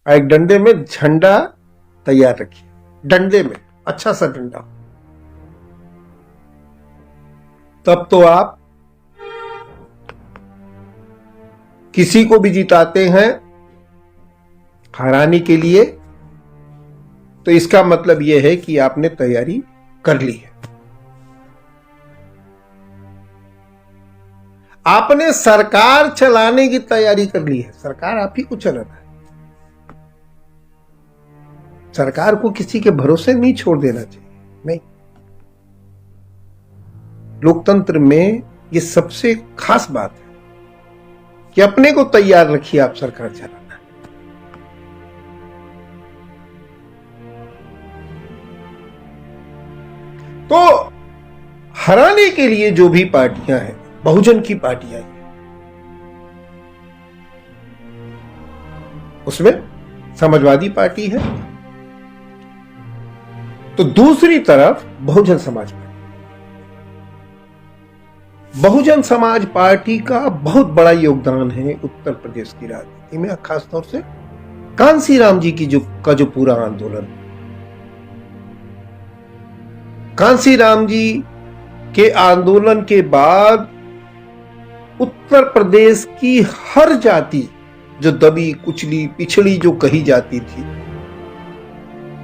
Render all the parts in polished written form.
एक डंडे में झंडा तैयार रखिए, डंडे में अच्छा सा डंडा, तब तो आप किसी को भी जिताते हैं हराने के लिए, तो इसका मतलब यह है कि आपने तैयारी कर ली है। आपने सरकार चलाने की तैयारी कर ली है, सरकार आप ही को चलाना है। सरकार को किसी के भरोसे नहीं छोड़ देना चाहिए, नहीं। लोकतंत्र में यह सबसे खास बात है कि अपने को तैयार रखिए आप सरकार चलाना। तो हराने के लिए जो भी पार्टियां हैं, बहुजन की पार्टियां हैं, उसमें समाजवादी पार्टी है, तो दूसरी तरफ बहुजन समाज पार्टी। बहुजन समाज पार्टी का बहुत बड़ा योगदान है उत्तर प्रदेश की राजनीति में, खासतौर से कांसीराम जी की जो पूरा आंदोलन, कांसीराम जी के आंदोलन के बाद उत्तर प्रदेश की हर जाति जो दबी कुचली पिछड़ी जो कही जाती थी,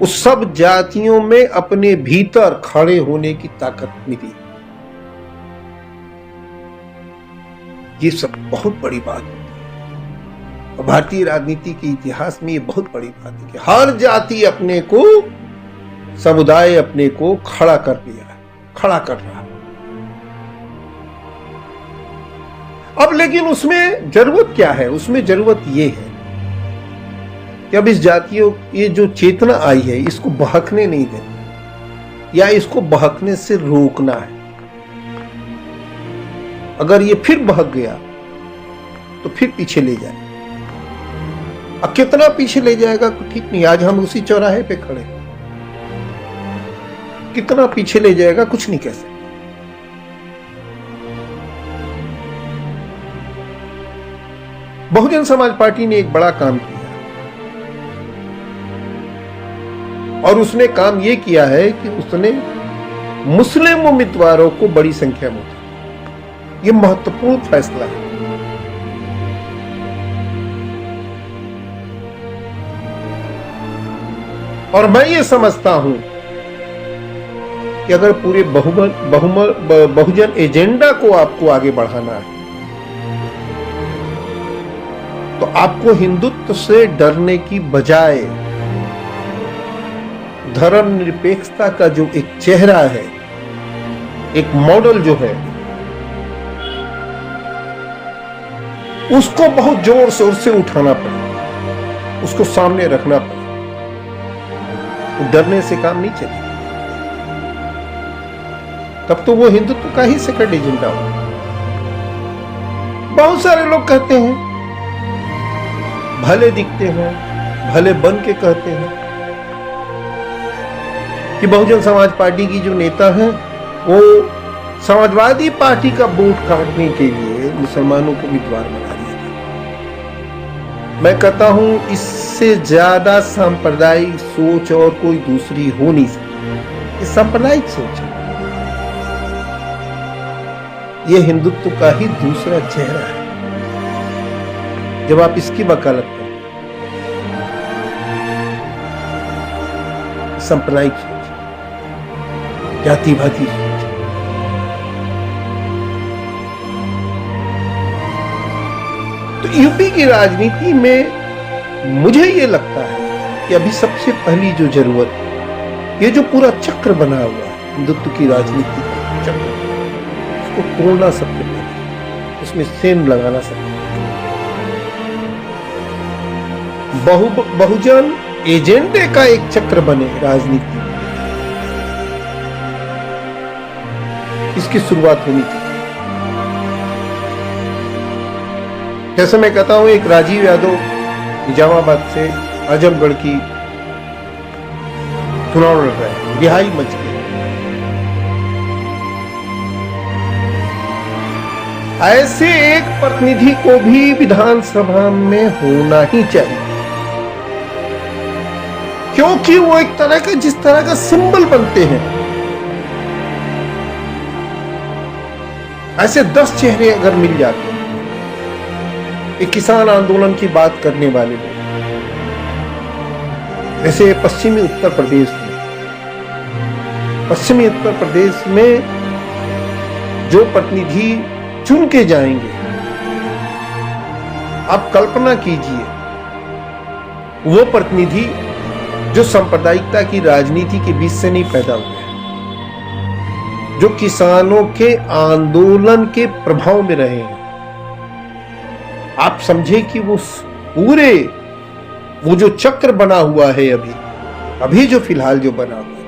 उस सब जातियों में अपने भीतर खड़े होने की ताकत मिली। ये सब बहुत बड़ी बात है और भारतीय राजनीति के इतिहास में ये बहुत बड़ी बात है कि हर जाति अपने को, समुदाय अपने को खड़ा कर लिया है, खड़ा कर रहा है। अब लेकिन उसमें जरूरत क्या है? उसमें जरूरत ये है कि अब इस जातियों, ये जो चेतना आई है, इसको बहकने नहीं देना, या इसको बहकने से रोकना है। अगर ये फिर बहक गया तो फिर पीछे ले जाए। अब कितना पीछे ले जाएगा ठीक नहीं, आज हम उसी चौराहे पे खड़े हैं, कितना पीछे ले जाएगा कुछ नहीं कह सकते। बहुजन समाज पार्टी ने एक बड़ा काम किया और उसने काम यह किया है कि उसने मुस्लिम उम्मीदवारों को बड़ी संख्या में उतारा। यह महत्वपूर्ण फैसला है। और मैं ये समझता हूं कि अगर पूरे बहुजन एजेंडा को आपको आगे बढ़ाना है तो आपको हिंदुत्व से डरने की बजाय धर्मनिरपेक्षता का जो एक चेहरा है, एक मॉडल जो है, उसको बहुत जोर शोर से उठाना पड़ेगा, उसको सामने रखना पड़ेगा। तो डरने से काम नहीं चलेगा, तब तो वो हिंदुत्व का ही सेकंड एजेंडा होगा। बहुत सारे लोग कहते हैं, भले दिखते हैं, भले बन के कहते हैं कि बहुजन समाज पार्टी की जो नेता हैं वो समाजवादी पार्टी का वोट काटने के लिए मुसलमानों को उम्मीदवार बना रही है। मैं कहता हूं इससे ज्यादा सांप्रदायिक सोच और कोई दूसरी हो नहीं सकती। ये सांप्रदायिक सोच है, यह हिंदुत्व का ही दूसरा चेहरा है। जब आप इसकी वकालत करें, सांप्रदायिक सोच, जातिवादी सोच, तो यूपी की राजनीति में मुझे ये लगता है कि अभी सबसे पहली जो जरूरत है, ये जो पूरा चक्र बना हुआ है हिंदुत्व की राजनीति का चक्र, उसको तोड़ना सबसे पहले, उसमें सेंध लगाना सबसे पहले। बहुजन एजेंडे का एक चक्र बने राजनीति में, इसकी शुरुआत होनी चाहिए। जैसे मैं कहता हूं, एक राजीव यादव निजामाबाद से आजमगढ़ की चुनाव लड़ रहे हैं, रिहाई मच गई। ऐसे एक प्रतिनिधि को भी विधानसभा में होना ही चाहिए। क्योंकि वो एक तरह का, जिस तरह का सिंबल बनते हैं, ऐसे 10 चेहरे अगर मिल जाते हैं, एक किसान आंदोलन की बात करने वाले लोग, जैसे पश्चिमी उत्तर प्रदेश में जो प्रतिनिधि चुन के जाएंगे, आप कल्पना कीजिए, वो प्रतिनिधि जो सांप्रदायिकता की राजनीति के बीच से नहीं पैदा हुए हैं, जो किसानों के आंदोलन के प्रभाव में रहे हैं। आप समझे कि वो जो चक्र बना हुआ है, अभी जो फिलहाल जो बना हुआ है,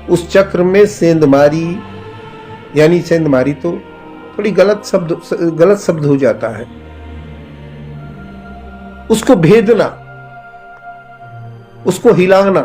उस चक्र में सेंधमारी, यानी सेंधमारी तो थोड़ी गलत शब्द हो जाता है, उसको भेदना, उसको हिलाना,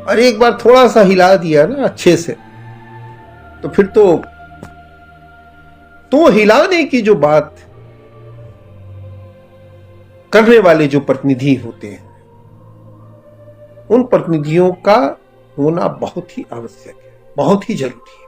और एक बार थोड़ा सा हिला दिया ना अच्छे से, तो फिर तो हिलाने की जो बात करने वाले जो प्रतिनिधि होते हैं, उन प्रतिनिधियों का होना बहुत ही आवश्यक है, बहुत ही जरूरी है।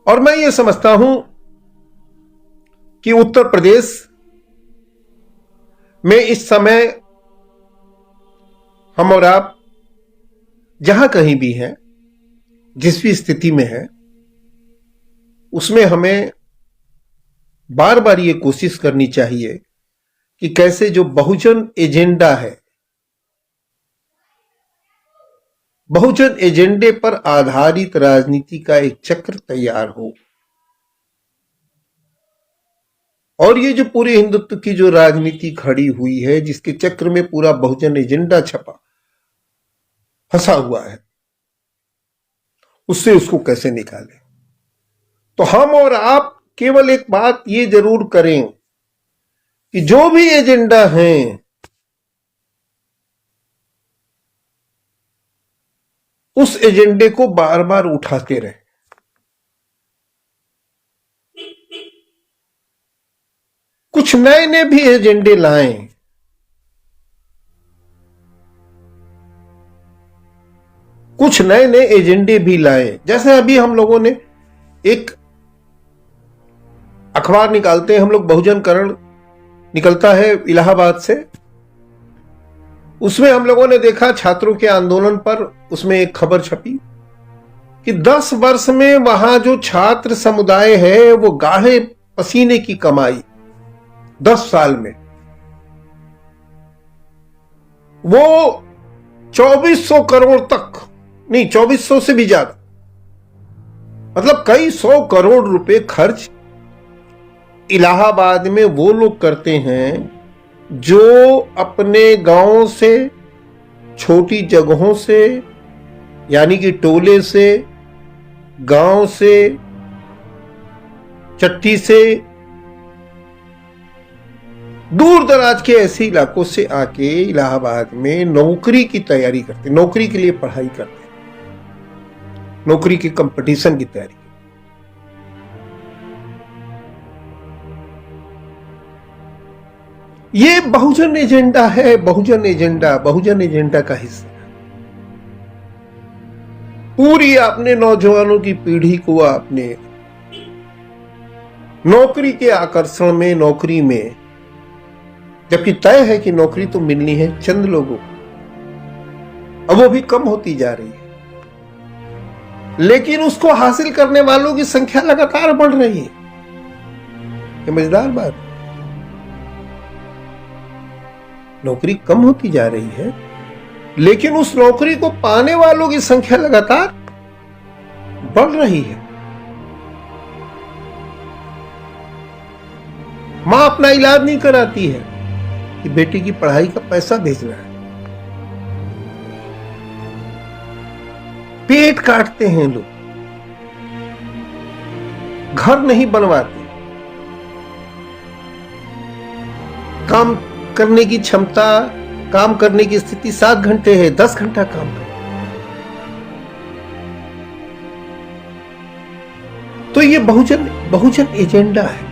और मैं ये समझता हूं कि उत्तर प्रदेश में इस समय हम और आप जहां कहीं भी हैं, जिस भी स्थिति में है, उसमें हमें बार बार ये कोशिश करनी चाहिए कि कैसे जो बहुजन एजेंडा है, बहुजन एजेंडे पर आधारित राजनीति का एक चक्र तैयार हो। और ये जो पूरे हिंदुत्व की जो राजनीति खड़ी हुई है, जिसके चक्र में पूरा बहुजन एजेंडा छपा फंसा हुआ है, उससे उसको कैसे निकालें। तो हम और आप केवल एक बात ये जरूर करें कि जो भी एजेंडा है, उस एजेंडे को बार बार उठाते रहे। कुछ नए नए भी एजेंडे लाएं, कुछ नए नए एजेंडे भी लाएं। जैसे अभी हम लोगों ने एक अखबार निकालते हैं हम लोग, बहुजन करण निकलता है इलाहाबाद से, उसमें हम लोगों ने देखा छात्रों के आंदोलन पर, उसमें एक खबर छपी कि 10 वर्ष में वहां जो छात्र समुदाय है वो गाहे पसीने की कमाई 10 साल में वो 2400 करोड़ तक, नहीं 2400 से भी ज्यादा, मतलब कई 100 करोड़ रुपए खर्च इलाहाबाद में वो लोग करते हैं जो अपने गांव से, छोटी जगहों से, यानी कि टोले से, गांव से, चट्टी से, दूर दराज के ऐसे इलाकों से आके इलाहाबाद में नौकरी की तैयारी करते, नौकरी के लिए पढ़ाई करते, नौकरी के कंपटीशन की तैयारी। ये बहुजन एजेंडा है, बहुजन एजेंडा का हिस्सा। पूरी आपने नौजवानों की पीढ़ी को आपने नौकरी के आकर्षण में, नौकरी में, जबकि तय है कि नौकरी तो मिलनी है चंद लोगों को, अब वो भी कम होती जा रही है, लेकिन उसको हासिल करने वालों की संख्या लगातार बढ़ रही है। ये मजेदार बात, नौकरी कम होती जा रही है, लेकिन उस नौकरी को पाने वालों की संख्या लगातार बढ़ रही है। मां अपना इलाज नहीं कराती है कि बेटी की पढ़ाई का पैसा भेजना है, पेट काटते हैं लोग, घर नहीं बनवाते, काम करने की क्षमता, काम करने की स्थिति 7 घंटे है, 10 घंटा काम कर, तो ये बहुजन बहुजन एजेंडा है।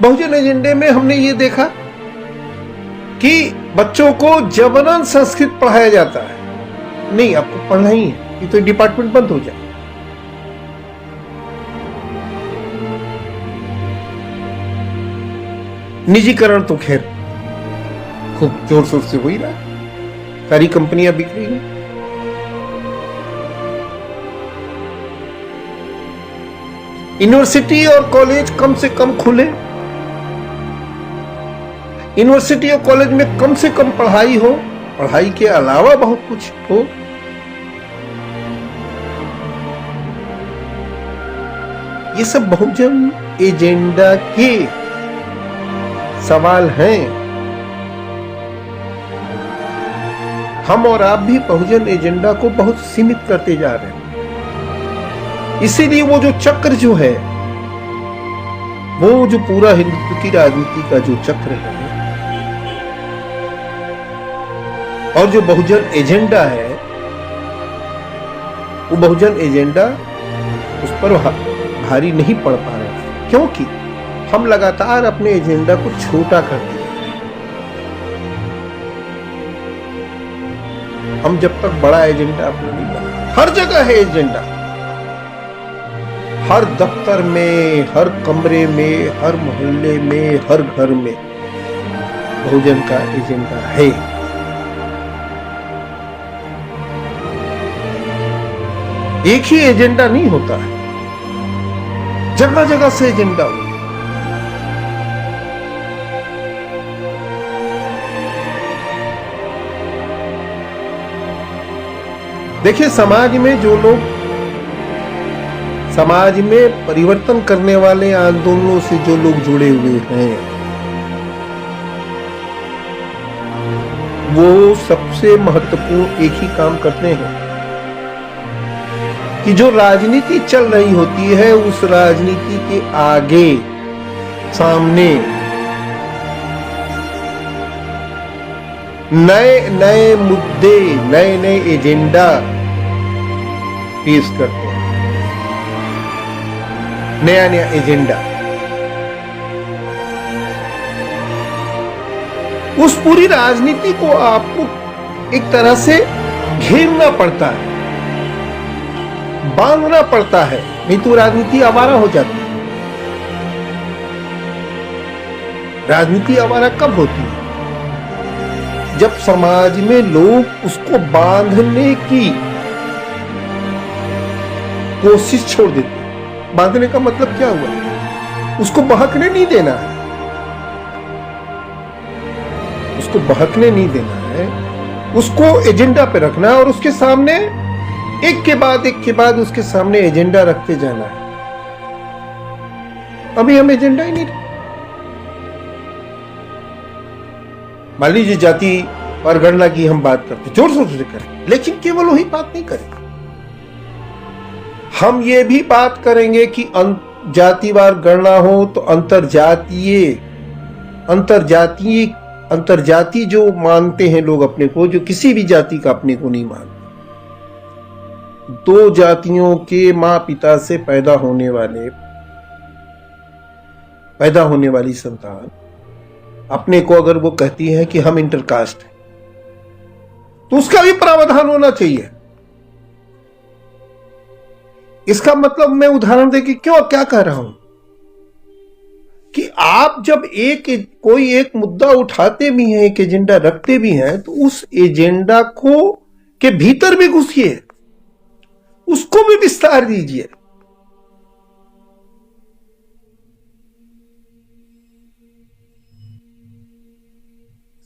बहुजन एजेंडे में हमने ये देखा कि बच्चों को जबरन संस्कृत पढ़ाया जाता है। नहीं, आपको पढ़ना ही है, ये तो डिपार्टमेंट बंद हो जाए। निजीकरण तो खैर खूब जोर शोर से हो ही रहा है, सारी कंपनियां बिक रही हैं। यूनिवर्सिटी और कॉलेज कम से कम खुले, यूनिवर्सिटी और कॉलेज में कम से कम पढ़ाई हो, पढ़ाई के अलावा बहुत कुछ हो। ये सब बहुजन एजेंडा के सवाल हैं। हम और आप भी बहुजन एजेंडा को बहुत सीमित करते जा रहे हैं। इसीलिए वो जो चक्र जो है, वो जो पूरा हिंदुत्व की राजनीति का जो चक्र है और जो बहुजन एजेंडा है, वो बहुजन एजेंडा उस पर भारी नहीं पड़ पा रहा है, क्योंकि हम लगातार अपने एजेंडा को छोटा करते हैं। हम जब तक बड़ा एजेंडा अपना नहीं बना, हर जगह है एजेंडा, हर दफ्तर में, हर कमरे में, हर मोहल्ले में, हर घर में बहुजन का एजेंडा है। एक ही एजेंडा नहीं होता है, जगह जगह से एजेंडा होता है। देखिए, समाज में जो लोग समाज में परिवर्तन करने वाले आंदोलनों से जो लोग जुड़े हुए हैं, वो सबसे महत्वपूर्ण एक ही काम करते हैं कि जो राजनीति चल रही होती है, उस राजनीति के आगे सामने नए नए मुद्दे, नए नए एजेंडा पेश करते हैं, नया नया एजेंडा। उस पूरी राजनीति को आपको एक तरह से घेरना पड़ता है, बांधना पड़ता है, नहीं तो राजनीति आवारा हो जाती है। राजनीति आवारा कब होती है? जब समाज में लोग उसको बांधने की कोशिश छोड़ देते हैं। बांधने का मतलब क्या हुआ? उसको बहकने नहीं देना है, उसको बहकने नहीं देना है, उसको एजेंडा पे रखना है और उसके सामने एक के बाद उसके सामने एजेंडा रखते जाना है। अभी हम एजेंडा ही नहीं रखते। मान लीजिए जाति और गणना की हम बात करते, जोर शोर से करें, लेकिन केवल वही बात नहीं करें। हम ये भी बात करेंगे कि जातिवार गणना हो तो अंतरजातीय जो मानते हैं लोग अपने को, जो किसी भी जाति का अपने को नहीं मानते, दो जातियों के मां पिता से पैदा होने वाली संतान अपने को अगर वो कहती है कि हम इंटरकास्ट हैं, तो उसका भी प्रावधान होना चाहिए। इसका मतलब मैं उदाहरण देके क्या कह रहा हूं कि आप जब कोई एक मुद्दा उठाते भी हैं, एक एजेंडा रखते भी हैं, तो उस एजेंडा को के भीतर भी घुसिए, उसको भी विस्तार दीजिए।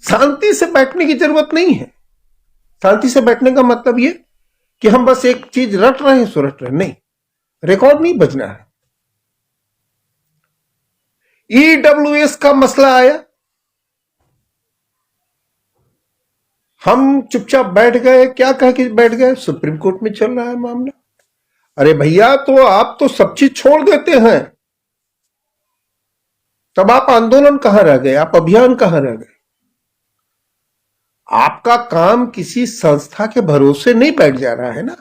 शांति से बैठने की जरूरत नहीं है। शांति से बैठने का मतलब ये कि हम बस एक चीज रट रहे हैं सो रट रहे, नहीं, रिकॉर्ड नहीं बजना है। ईडब्ल्यूएस का मसला आया, हम चुपचाप बैठ गए, क्या कह के बैठ गए? सुप्रीम कोर्ट में चल रहा है मामला। अरे भैया, तो आप तो सब चीज छोड़ देते हैं, तब आप आंदोलन कहां रह गए? आप अभियान कहां रह गए? आपका काम किसी संस्था के भरोसे नहीं बैठ जा रहा है ना।